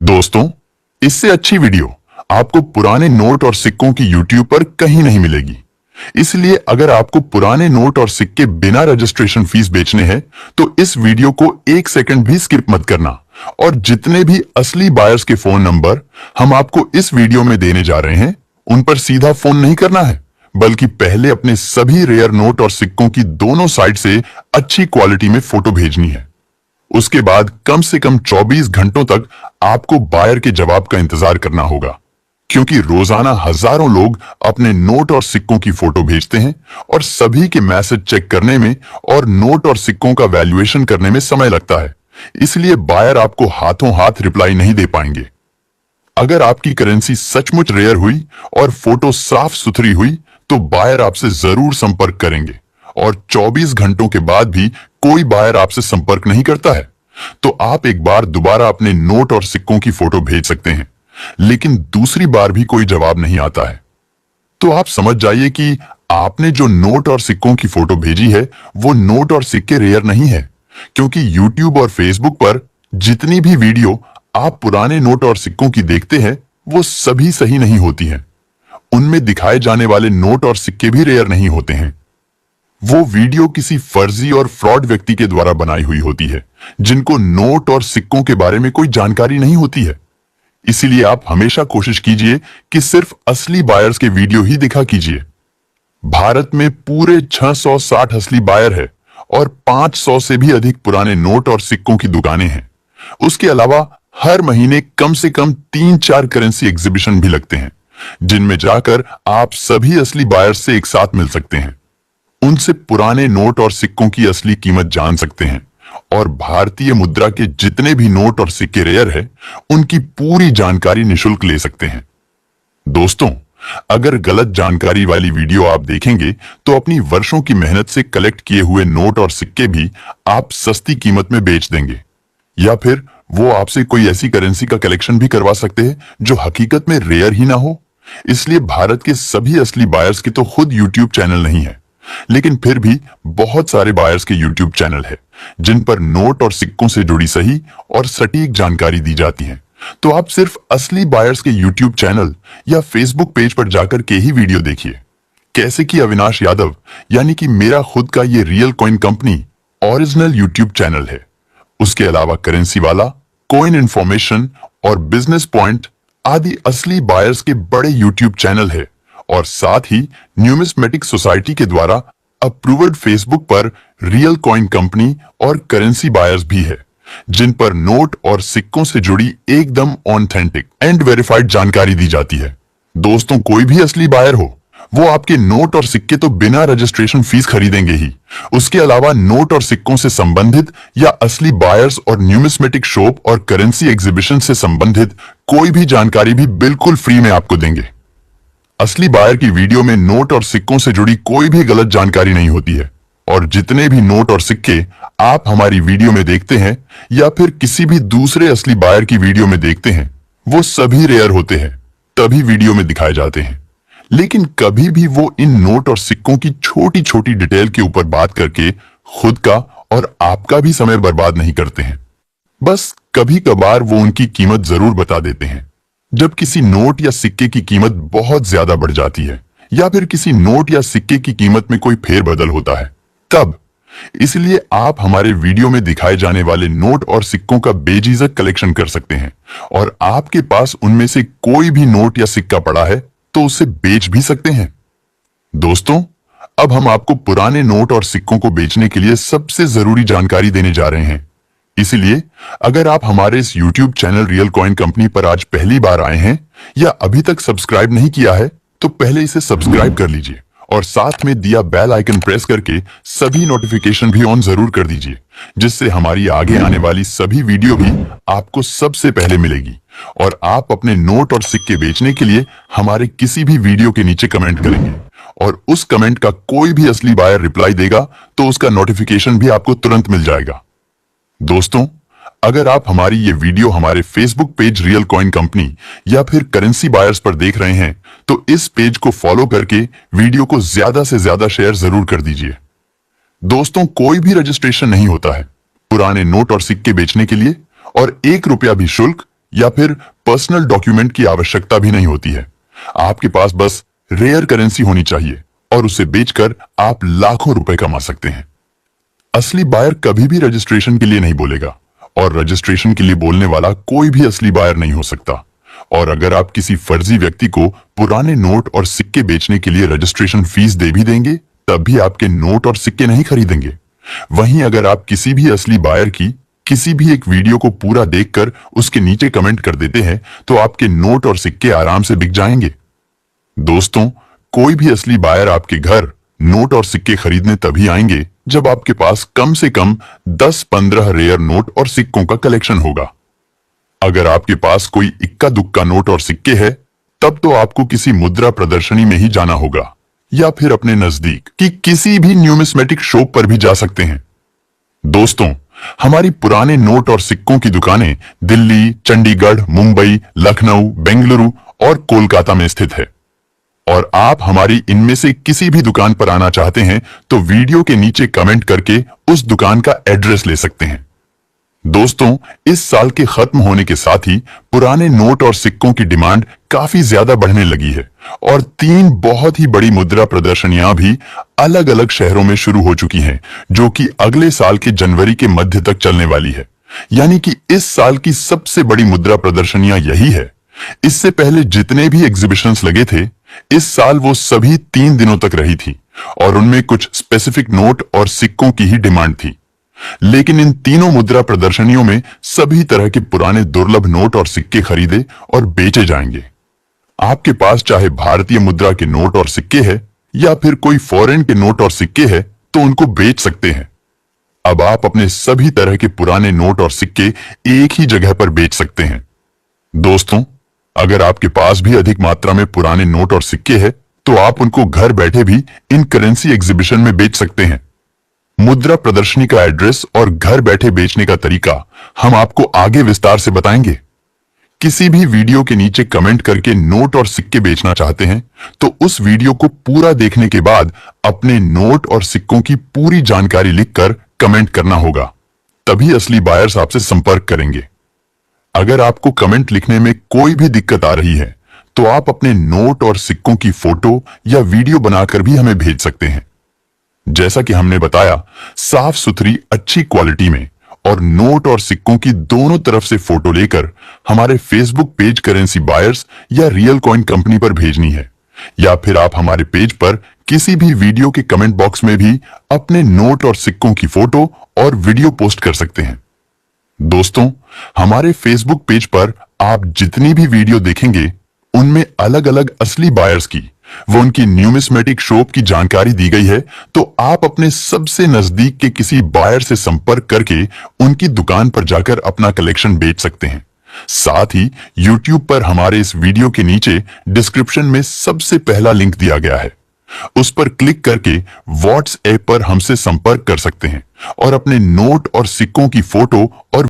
दोस्तों, इससे अच्छी वीडियो आपको पुराने नोट और सिक्कों की YouTube पर कहीं नहीं मिलेगी। इसलिए अगर आपको पुराने नोट और सिक्के बिना रजिस्ट्रेशन फीस बेचने हैं, तो इस वीडियो को एक सेकंड भी स्किप मत करना और जितने भी असली बायर्स के फोन नंबर हम आपको इस वीडियो में देने जा रहे हैं, उन पर सीधा फोन नहीं करना है, बल्कि पहले अपने सभी रेयर नोट और सिक्कों की दोनों साइड से अच्छी क्वालिटी में फोटो भेजनी है। उसके बाद कम से कम 24 घंटों तक आपको बायर के जवाब का इंतजार करना होगा, क्योंकि रोजाना हजारों लोग अपने नोट और सिक्कों की फोटो भेजते हैं और सभी के मैसेज चेक करने में और नोट और सिक्कों का वैल्यूएशन करने में समय लगता है। इसलिए बायर आपको हाथों हाथ रिप्लाई नहीं दे पाएंगे। अगर आपकी करेंसी सचमुच रेयर हुई और फोटो साफ सुथरी हुई, तो बायर आपसे जरूर संपर्क करेंगे और 24 घंटों के बाद भी कोई बायर आपसे संपर्क नहीं करता है, तो आप एक बार दोबारा अपने नोट और सिक्कों की फोटो भेज सकते हैं, लेकिन दूसरी बार भी कोई जवाब नहीं आता है। तो आप समझ जाइए कि आपने जो नोट और सिक्कों की फोटो भेजी है, वो नोट और सिक्के रेयर नहीं है, क्योंकि YouTube और Facebook पर जितनी भी वीडियो आप पुराने नोट और सिक्कों की देखते हैं, वो सभी सही नहीं होती हैं। उनमें दिखाए जाने वाले नोट और सिक्के भी रेयर नहीं होते हैं। वो वीडियो किसी फर्जी और फ्रॉड व्यक्ति के द्वारा बनाई हुई होती है, जिनको नोट और सिक्कों के बारे में कोई जानकारी नहीं होती है। इसीलिए आप हमेशा कोशिश कीजिए कि सिर्फ असली बायर्स के वीडियो ही दिखा कीजिए। भारत में पूरे 660 असली बायर है और 500 से भी अधिक पुराने नोट और सिक्कों की दुकानें हैं। उसके अलावा हर महीने कम से कम 3-4 करेंसी एग्जीबिशन भी लगते हैं, जिनमें जाकर आप सभी असली बायर्स से एक साथ मिल सकते हैं। उनसे पुराने नोट और सिक्कों की असली कीमत जान सकते हैं और भारतीय मुद्रा के जितने भी नोट और सिक्के रेयर है, उनकी पूरी जानकारी निशुल्क ले सकते हैं। दोस्तों, अगर गलत जानकारी वाली वीडियो आप देखेंगे, तो अपनी वर्षों की मेहनत से कलेक्ट किए हुए नोट और सिक्के भी आप सस्ती कीमत में बेच देंगे, या फिर वो आपसे कोई ऐसी करेंसी का कलेक्शन भी करवा सकते हैं जो हकीकत में रेयर ही ना हो। इसलिए भारत के सभी असली बायर्स के तो खुद YouTube चैनल नहीं है, लेकिन फिर भी बहुत सारे बायर्स के YouTube चैनल है, जिन पर नोट और सिक्कों से जुड़ी सही और सटीक जानकारी दी जाती है। तो आप सिर्फ असली बायर्स के YouTube चैनल या Facebook पेज पर जाकर के ही वीडियो देखिए। कैसे कि अविनाश यादव यानी कि मेरा खुद का ये real coin company original YouTube channel है। उसके अलावा करेंसी वाला, कॉइन इंफॉर्मेशन और बिजनेस पॉइंट आदि असली बायर्स के बड़े YouTube चैनल है, और साथ ही न्यूमिस्मेटिक सोसाइटी के द्वारा अप्रूव्ड फेसबुक पर रियल कॉइन कंपनी और करेंसी बायर्स भी है, जिन पर नोट और सिक्कों से जुड़ी एकदम ऑथेंटिक एंड वेरीफाइड जानकारी दी जाती है। दोस्तों, कोई भी असली बायर हो, वो आपके नोट और सिक्के तो बिना रजिस्ट्रेशन फीस खरीदेंगे ही। उसके अलावा नोट और सिक्कों से संबंधित या असली बायर्स और न्यूमिस्मेटिक शॉप और करेंसी एग्जीबिशन से संबंधित कोई भी जानकारी भी बिल्कुल फ्री में आपको देंगे। असली बायर की वीडियो में नोट और सिक्कों से जुड़ी कोई भी गलत जानकारी नहीं होती है, और जितने भी नोट और सिक्के आप हमारी वीडियो में देखते हैं या फिर किसी भी दूसरे असली बायर की वीडियो में देखते हैं, वो सभी रेयर होते हैं, तभी वीडियो में दिखाए जाते हैं। लेकिन कभी भी वो इन नोट और सिक्कों की छोटी छोटी डिटेल के ऊपर बात करके खुद का और आपका भी समय बर्बाद नहीं करते हैं। बस कभी कभार वो उनकी कीमत जरूर बता देते हैं, जब किसी नोट या सिक्के की कीमत बहुत ज्यादा बढ़ जाती है या फिर किसी नोट या सिक्के की कीमत में कोई फेरबदल होता है, तब। इसलिए आप हमारे वीडियो में दिखाए जाने वाले नोट और सिक्कों का बेझिझक कलेक्शन कर सकते हैं, और आपके पास उनमें से कोई भी नोट या सिक्का पड़ा है तो उसे बेच भी सकते हैं। दोस्तों, अब हम आपको पुराने नोट और सिक्कों को बेचने के लिए सबसे जरूरी जानकारी देने जा रहे हैं। इसलिए अगर आप हमारे इस YouTube channel real coin company पर आज पहली बार आए हैं या अभी तक सब्सक्राइब नहीं किया है, तो पहले इसे सब्सक्राइब कर लीजिए और साथ में दिया बेल आइकन प्रेस करके सभी नोटिफिकेशन भी ऑन जरूर कर दीजिए, जिससे हमारी आगे आने वाली सभी वीडियो भी आपको सबसे पहले मिलेगी। और आप अपने नोट और सिक्के बेचने के लिए हमारे किसी भी वीडियो के नीचे कमेंट करेंगे, और उस कमेंट का कोई भी असली बायर रिप्लाई देगा तो उसका नोटिफिकेशन भी आपको तुरंत मिल जाएगा। दोस्तों, अगर आप हमारी ये वीडियो हमारे Facebook page real coin company या फिर करेंसी बायर्स पर देख रहे हैं, तो इस पेज को फॉलो करके वीडियो को ज्यादा से ज्यादा शेयर जरूर कर दीजिए। दोस्तों, कोई भी रजिस्ट्रेशन नहीं होता है पुराने नोट और सिक्के बेचने के लिए, और 1 रुपया भी शुल्क या फिर पर्सनल डॉक्यूमेंट की आवश्यकता भी नहीं होती है। आपके पास बस रेयर करेंसी होनी चाहिए और उसे बेचकर आप लाखों रुपए कमा सकते हैं। असली बायर कभी भी रजिस्ट्रेशन के लिए नहीं बोलेगा और रजिस्ट्रेशन के लिए बोलने वाला कोई भी असली बायर नहीं हो सकता। और अगर आप किसी फर्जी व्यक्ति को पुराने नोट और सिक्के बेचने के लिए रजिस्ट्रेशन फीस दे भी देंगे, तब भी आपके नोट और सिक्के नहीं खरीदेंगे। वहीं अगर आप किसी भी असली बायर की किसी भी एक वीडियो को पूरा देखकर उसके नीचे कमेंट कर देते हैं, तो आपके नोट और सिक्के आराम से बिक जाएंगे। दोस्तों, कोई भी असली बायर आपके घर नोट और सिक्के खरीदने तभी आएंगे जब आपके पास कम से कम 10-15 रेयर नोट और सिक्कों का कलेक्शन होगा। अगर आपके पास कोई इक्का दुक्का नोट और सिक्के हैं, तब तो आपको किसी मुद्रा प्रदर्शनी में ही जाना होगा या फिर अपने नजदीक की किसी भी न्यूमिस्मेटिक शॉप पर भी जा सकते हैं। दोस्तों, हमारी पुराने नोट और सिक्कों की दुकानें दिल्ली, चंडीगढ़, मुंबई, लखनऊ, बेंगलुरु और कोलकाता में स्थित है। और आप हमारी इनमें से किसी भी दुकान पर आना चाहते हैं तो वीडियो के नीचे कमेंट करके उस दुकान का एड्रेस ले सकते हैं। दोस्तों, इस साल के खत्म होने के साथ ही पुराने नोट और सिक्कों की डिमांड काफी ज्यादा बढ़ने लगी है और 3 बहुत ही बड़ी मुद्रा प्रदर्शनियां भी अलग अलग शहरों में शुरू हो चुकी हैं, जो कि अगले साल के जनवरी के मध्य तक चलने वाली है। यानी कि इस साल की सबसे बड़ी मुद्रा प्रदर्शनियां यही है। इससे पहले जितने भी एग्जीबिशंस लगे थे, इस साल वो सभी 3 दिनों तक रही थी और उनमें कुछ स्पेसिफिक नोट और सिक्कों की ही डिमांड थी। लेकिन इन तीनों मुद्रा प्रदर्शनियों में सभी तरह के पुराने दुर्लभ नोट और सिक्के खरीदे और बेचे जाएंगे। आपके पास चाहे भारतीय मुद्रा के नोट और सिक्के हैं या फिर कोई फॉरेन के नोट और सिक्के हैं, तो उनको बेच सकते हैं। अब आप अपने सभी तरह के पुराने नोट और सिक्के एक ही जगह पर बेच सकते हैं। दोस्तों, अगर आपके पास भी अधिक मात्रा में पुराने नोट और सिक्के हैं, तो आप उनको घर बैठे भी इन करेंसी एग्जीबिशन में बेच सकते हैं। मुद्रा प्रदर्शनी का एड्रेस और घर बैठे बेचने का तरीका हम आपको आगे विस्तार से बताएंगे। किसी भी वीडियो के नीचे कमेंट करके नोट और सिक्के बेचना चाहते हैं, तो उस वीडियो को पूरा देखने के बाद अपने नोट और सिक्कों की पूरी जानकारी लिखकर कमेंट करना होगा, तभी असली बायर्स आपसे संपर्क करेंगे। अगर आपको कमेंट लिखने में कोई भी दिक्कत आ रही है, तो आप अपने नोट और सिक्कों की फोटो या वीडियो बनाकर भी हमें भेज सकते हैं। जैसा कि हमने बताया, साफ सुथरी अच्छी क्वालिटी में और नोट और सिक्कों की दोनों तरफ से फोटो लेकर हमारे फेसबुक पेज करेंसी बायर्स या रियल कॉइन कंपनी पर भेजनी है, या फिर आप हमारे पेज पर किसी भी वीडियो के कमेंट बॉक्स में भी अपने नोट और सिक्कों की फोटो और वीडियो पोस्ट कर सकते हैं। दोस्तों, हमारे फेसबुक पेज पर आप जितनी भी वीडियो देखेंगे, उनमें अलग अलग असली बायर्स की वो उनकी न्यूमिस्मेटिक शॉप की जानकारी दी गई है, तो आप अपने सबसे नजदीक के किसी बायर से संपर्क करके उनकी दुकान पर जाकर अपना कलेक्शन बेच सकते हैं। साथ ही YouTube पर हमारे इस वीडियो के नीचे डिस्क्रिप्शन में सबसे पहला लिंक दिया गया है, उस पर क्लिक करके व्हाट्सएप पर हमसे संपर्क कर सकते हैं और अपने नोट और सिक्कों की फोटो और